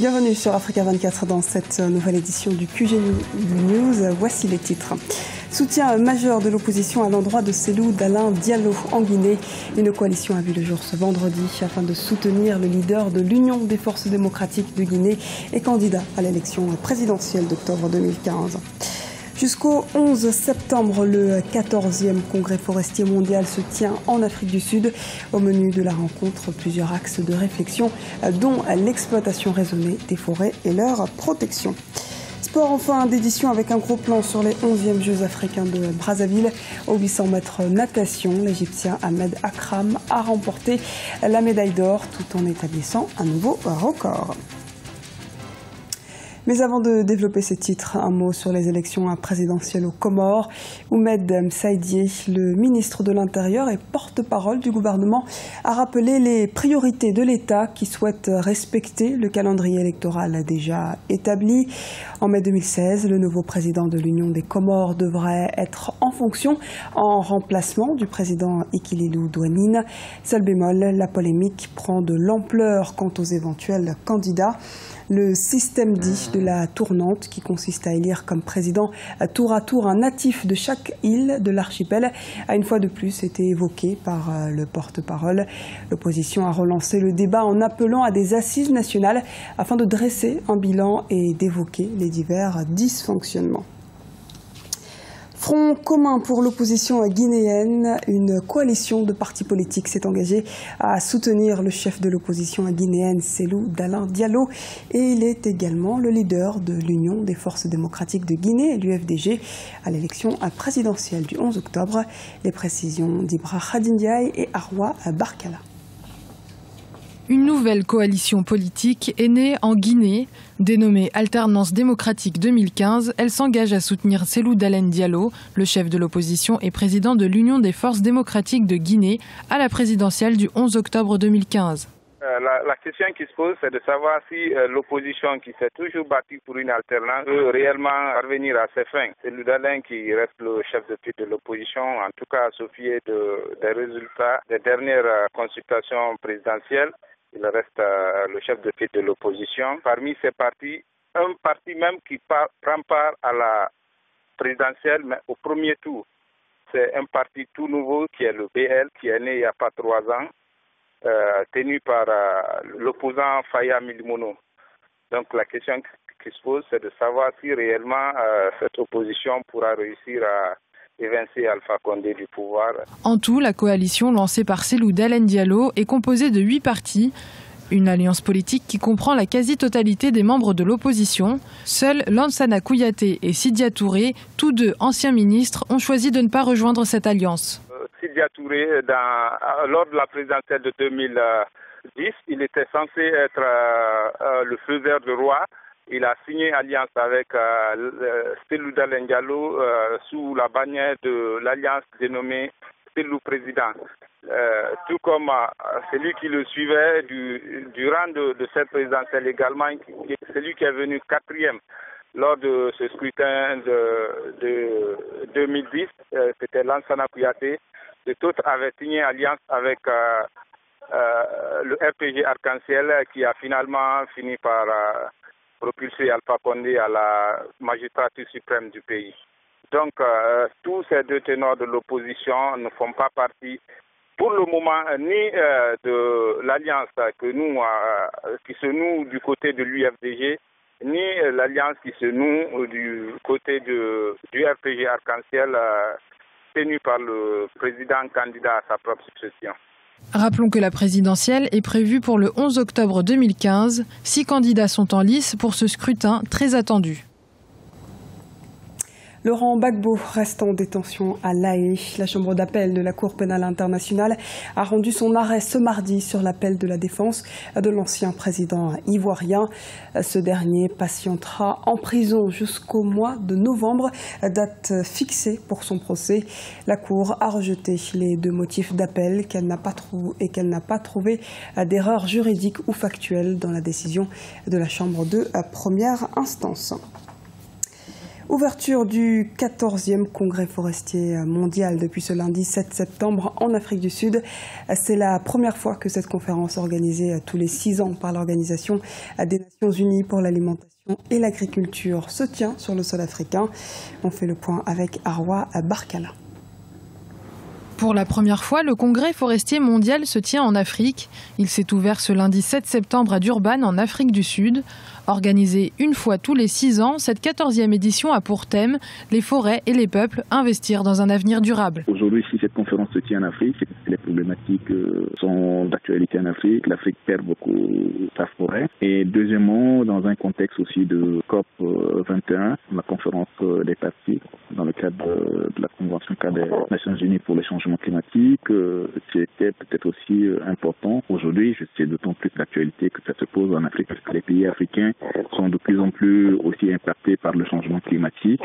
Bienvenue sur Africa 24 dans cette nouvelle édition du QG News. Voici les titres. Soutien majeur de l'opposition à l'endroit de Cellou Dalein Diallo en Guinée. Une coalition a vu le jour ce vendredi afin de soutenir le leader de l'Union des forces démocratiques de Guinée et candidat à l'élection présidentielle d'octobre 2015. Jusqu'au 11 septembre, le 14e congrès forestier mondial se tient en Afrique du Sud. Au menu de la rencontre, plusieurs axes de réflexion, dont l'exploitation raisonnée des forêts et leur protection. Sport enfin d'édition avec un gros plan sur les 11e Jeux africains de Brazzaville. Au 800 mètres natation, l'Égyptien Ahmed Akram a remporté la médaille d'or tout en établissant un nouveau record. Mais avant de développer ces titres, un mot sur les élections présidentielles aux Comores. Oumed Msaïdié, le ministre de l'Intérieur et porte-parole du gouvernement, a rappelé les priorités de l'État qui souhaite respecter le calendrier électoral déjà établi. En mai 2016, le nouveau président de l'Union des Comores devrait être en fonction en remplacement du président Ikililou Douanine. Seul bémol, la polémique prend de l'ampleur quant aux éventuels candidats. Le système dit de la tournante, qui consiste à élire comme président tour à tour un natif de chaque île de l'archipel, a une fois de plus été évoqué par le porte-parole. L'opposition a relancé le débat en appelant à des assises nationales afin de dresser un bilan et d'évoquer les divers dysfonctionnements. Front commun pour l'opposition guinéenne, une coalition de partis politiques s'est engagée à soutenir le chef de l'opposition guinéenne, Cellou Dalein Diallo, et il est également le leader de l'Union des forces démocratiques de Guinée, l'UFDG, à l'élection présidentielle du 11 octobre. Les précisions d'Ibra Khadindiaï et Arwa Barkala. Une nouvelle coalition politique est née en Guinée. Dénommée Alternance démocratique 2015, elle s'engage à soutenir Cellou Dalein Diallo, le chef de l'opposition et président de l'Union des forces démocratiques de Guinée, à la présidentielle du 11 octobre 2015. La question qui se pose, c'est de savoir si l'opposition qui s'est toujours battue pour une alternance peut réellement parvenir à ses fins. C'est Cellou Dalein qui reste le chef de file de l'opposition, en tout cas à se fier des résultats des dernières consultations présidentielles. Il reste le chef de file de l'opposition. Parmi ces partis, un parti même qui prend part à la présidentielle, mais au premier tour. C'est un parti tout nouveau qui est le BL, qui est né il n'y a pas 3 ans, tenu par l'opposant Faya Milimono. Donc la question qui se pose, c'est de savoir si réellement cette opposition pourra réussir à évincer Alpha Condé du pouvoir. En tout, la coalition lancée par Cellou Dalein Diallo est composée de 8 partis. Une alliance politique qui comprend la quasi-totalité des membres de l'opposition. Seuls Lansana Kouyaté et Sidya Touré, tous deux anciens ministres, ont choisi de ne pas rejoindre cette alliance. Sidya Touré, lors de la présidentielle de 2010, il était censé être le faiseur de roi. Il a signé alliance avec Cellou Dalein Diallo sous la bannière de l'alliance dénommée Cellou Président. Tout comme celui qui le suivait durant de cette présidentielle également, celui qui est venu 4e lors de ce scrutin de 2010, c'était Lansana Kouyaté. Cet autre avait signé alliance avec le RPG Arc-en-Ciel qui a finalement fini par propulser Alpha Condé à la magistrature suprême du pays. Donc, tous ces deux ténors de l'opposition ne font pas partie, pour le moment, ni de l'alliance qui se noue du côté de l'UFDG, ni l'alliance qui se noue du côté du RPG Arc-en-Ciel, tenu par le président candidat à sa propre succession. Rappelons que la présidentielle est prévue pour le 11 octobre 2015. 6 candidats sont en lice pour ce scrutin très attendu. Laurent Gbagbo reste en détention à La Haye. La chambre d'appel de la Cour pénale internationale a rendu son arrêt ce mardi sur l'appel de la défense de l'ancien président ivoirien. Ce dernier patientera en prison jusqu'au mois de novembre, date fixée pour son procès. La Cour a rejeté les 2 motifs d'appel qu'elle n'a pas trouvé d'erreur juridique ou factuelle dans la décision de la chambre de première instance. Ouverture du 14e congrès forestier mondial depuis ce lundi 7 septembre en Afrique du Sud. C'est la première fois que cette conférence organisée tous les 6 ans par l'Organisation des Nations Unies pour l'alimentation et l'agriculture se tient sur le sol africain. On fait le point avec Arwa Barkala. Pour la première fois, le congrès forestier mondial se tient en Afrique. Il s'est ouvert ce lundi 7 septembre à Durban, en Afrique du Sud. Organisée une fois tous les 6 ans, cette 14e édition a pour thème « Les forêts et les peuples, investir dans un avenir durable ». Aujourd'hui, si cette conférence se tient en Afrique, c'est que les problématiques sont d'actualité en Afrique. L'Afrique perd beaucoup sa forêt. Et deuxièmement, dans un contexte aussi de COP 21, la conférence des parties, dans le cadre de la Convention cadre des Nations Unies pour les changements climatiques, c'était peut-être aussi important. Aujourd'hui, c'est d'autant plus d'actualité que ça se pose en Afrique, parce que les pays africains sont de plus en plus aussi impactés par le changement climatique.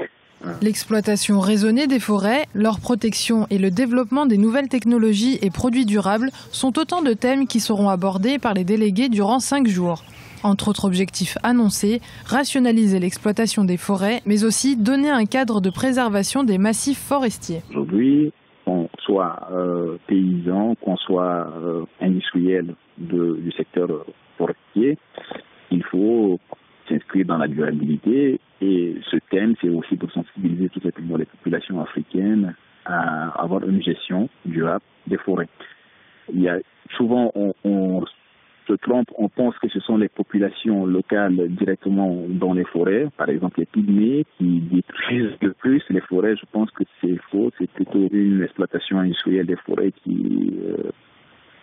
L'exploitation raisonnée des forêts, leur protection et le développement des nouvelles technologies et produits durables sont autant de thèmes qui seront abordés par les délégués durant 5 jours. Entre autres objectifs annoncés, rationaliser l'exploitation des forêts, mais aussi donner un cadre de préservation des massifs forestiers. Aujourd'hui, qu'on soit paysan, qu'on soit industriel du secteur forestier, il faut s'inscrire dans la durabilité, et ce thème, c'est aussi pour sensibiliser tout simplement les populations africaines à avoir une gestion durable des forêts. Il y a souvent, on se trompe, on pense que ce sont les populations locales directement dans les forêts, par exemple les pygmées qui détruisent le plus les forêts. Je pense que c'est faux, c'est plutôt une exploitation industrielle des forêts qui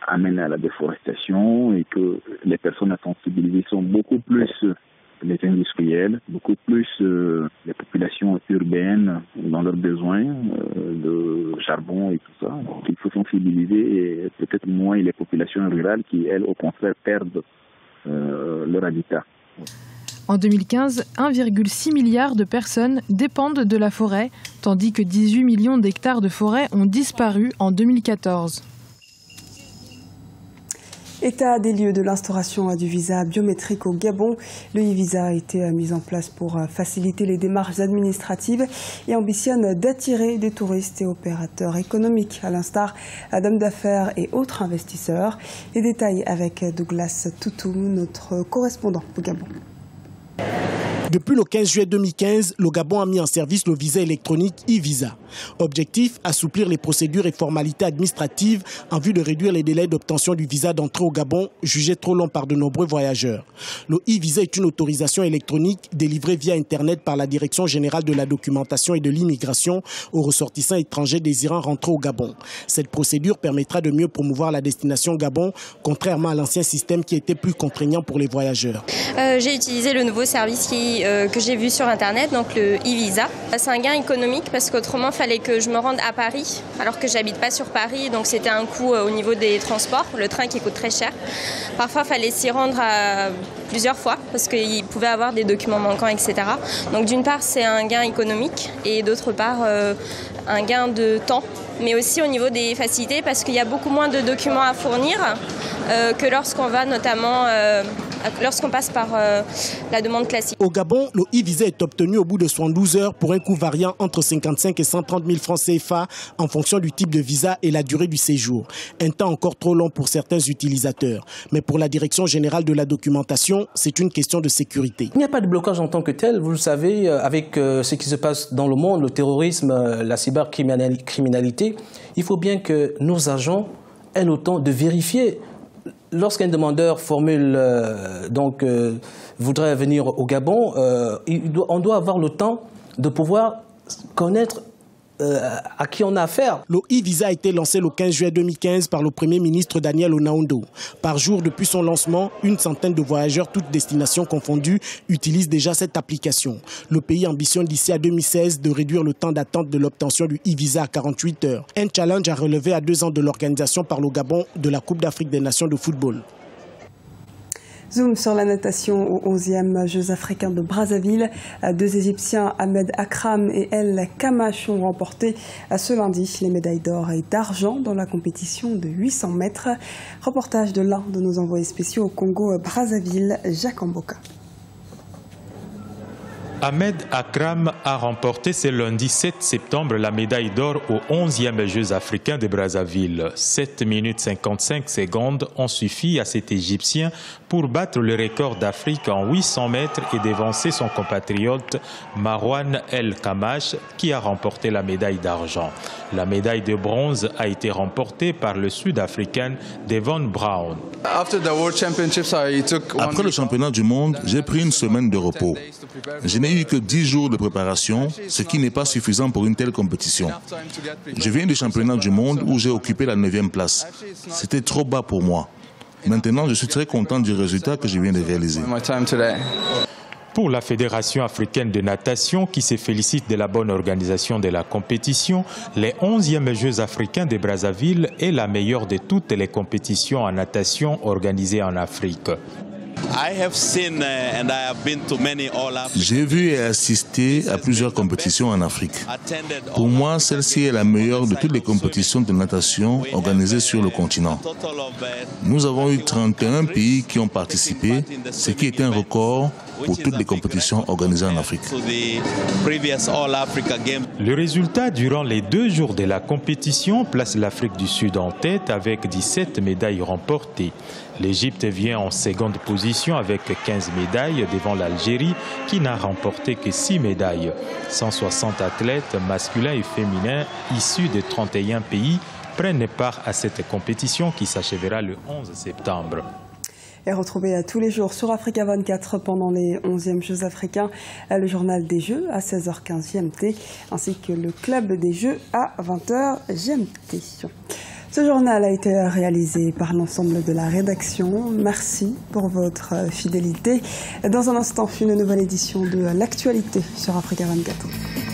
amène à la déforestation, et que les personnes à sensibiliser sont beaucoup plus les industriels, beaucoup plus les populations urbaines dans leurs besoins de charbon et tout ça. Donc il faut sensibiliser, et peut-être moins les populations rurales qui, elles, au contraire, perdent leur habitat. En 2015, 1,6 milliard de personnes dépendent de la forêt, tandis que 18 millions d'hectares de forêt ont disparu en 2014. État des lieux de l'instauration du visa biométrique au Gabon. Le e-visa a été mis en place pour faciliter les démarches administratives et ambitionne d'attirer des touristes et opérateurs économiques, à l'instar d'hommes d'affaires et autres investisseurs. Les détails avec Douglas Toutoum, notre correspondant au Gabon. Depuis le 15 juillet 2015, le Gabon a mis en service le visa électronique e-visa. Objectif, assouplir les procédures et formalités administratives en vue de réduire les délais d'obtention du visa d'entrée au Gabon, jugés trop longs par de nombreux voyageurs. Le e-visa est une autorisation électronique délivrée via Internet par la Direction générale de la documentation et de l'immigration aux ressortissants étrangers désirant rentrer au Gabon. Cette procédure permettra de mieux promouvoir la destination Gabon, contrairement à l'ancien système qui était plus contraignant pour les voyageurs. J'ai utilisé le nouveau service que j'ai vu sur Internet, donc le e-visa. C'est un gain économique parce qu'autrement, il fallait que je me rende à Paris, alors que j'habite pas sur Paris, donc c'était un coût au niveau des transports, le train qui coûte très cher. Parfois, il fallait s'y rendre plusieurs fois parce qu'il pouvait avoir des documents manquants, etc. Donc d'une part, c'est un gain économique et d'autre part, un gain de temps, mais aussi au niveau des facilités parce qu'il y a beaucoup moins de documents à fournir que lorsqu'on va notamment... lorsqu'on passe par la demande classique. Au Gabon, le e-visa est obtenu au bout de 72 heures pour un coût variant entre 55 et 130 000 francs CFA en fonction du type de visa et la durée du séjour. Un temps encore trop long pour certains utilisateurs. Mais pour la Direction générale de la documentation, c'est une question de sécurité. Il n'y a pas de blocage en tant que tel. Vous le savez, avec ce qui se passe dans le monde, le terrorisme, la cybercriminalité, il faut bien que nos agents aient le temps de vérifier. Lorsqu'un demandeur voudrait venir au Gabon, on doit avoir le temps de pouvoir connaître à qui on a affaire. Le e-visa a été lancé le 15 juillet 2015 par le Premier ministre Daniel Onaondo. Par jour, depuis son lancement, une centaine de voyageurs, toutes destinations confondues, utilisent déjà cette application. Le pays ambitionne d'ici à 2016 de réduire le temps d'attente de l'obtention du e-visa à 48 heures. Un challenge à relever à 2 ans de l'organisation par le Gabon de la Coupe d'Afrique des Nations de football. Zoom sur la natation aux 11e Jeux africains de Brazzaville. 2 Égyptiens, Ahmed Akram et El Kamash, ont remporté ce lundi les médailles d'or et d'argent dans la compétition de 800 mètres. Reportage de l'un de nos envoyés spéciaux au Congo, Brazzaville, Jacques Amboka. Ahmed Akram a remporté ce lundi 7 septembre la médaille d'or aux 11e Jeux africains de Brazzaville. 7 minutes 55 secondes ont suffi à cet Égyptien pour battre le record d'Afrique en 800 mètres et devancer son compatriote Marwan El Kamash qui a remporté la médaille d'argent. La médaille de bronze a été remportée par le Sud-Africain Devon Brown. Après le championnat du monde, j'ai pris une semaine de repos. Je n'ai eu que 10 jours de préparation, ce qui n'est pas suffisant pour une telle compétition. Je viens du championnat du monde où j'ai occupé la 9e place. C'était trop bas pour moi. Maintenant, je suis très content du résultat que je viens de réaliser. Pour la Fédération africaine de natation, qui se félicite de la bonne organisation de la compétition, les 11e Jeux africains de Brazzaville est la meilleure de toutes les compétitions en natation organisées en Afrique. J'ai vu et assisté à plusieurs compétitions en Afrique. Pour moi, celle-ci est la meilleure de toutes les compétitions de natation organisées sur le continent. Nous avons eu 31 pays qui ont participé, ce qui est un record pour toutes les compétitions organisées en Afrique. Le résultat durant les 2 jours de la compétition place l'Afrique du Sud en tête avec 17 médailles remportées. L'Égypte vient en seconde position avec 15 médailles devant l'Algérie qui n'a remporté que 6 médailles. 160 athlètes masculins et féminins issus de 31 pays prennent part à cette compétition qui s'achèvera le 11 septembre. Et retrouvez tous les jours sur Africa 24 pendant les 11e Jeux africains, le journal des Jeux à 16h15 GMT, ainsi que le club des Jeux à 20h GMT. Ce journal a été réalisé par l'ensemble de la rédaction. Merci pour votre fidélité. Dans un instant, une nouvelle édition de l'actualité sur Africa 24.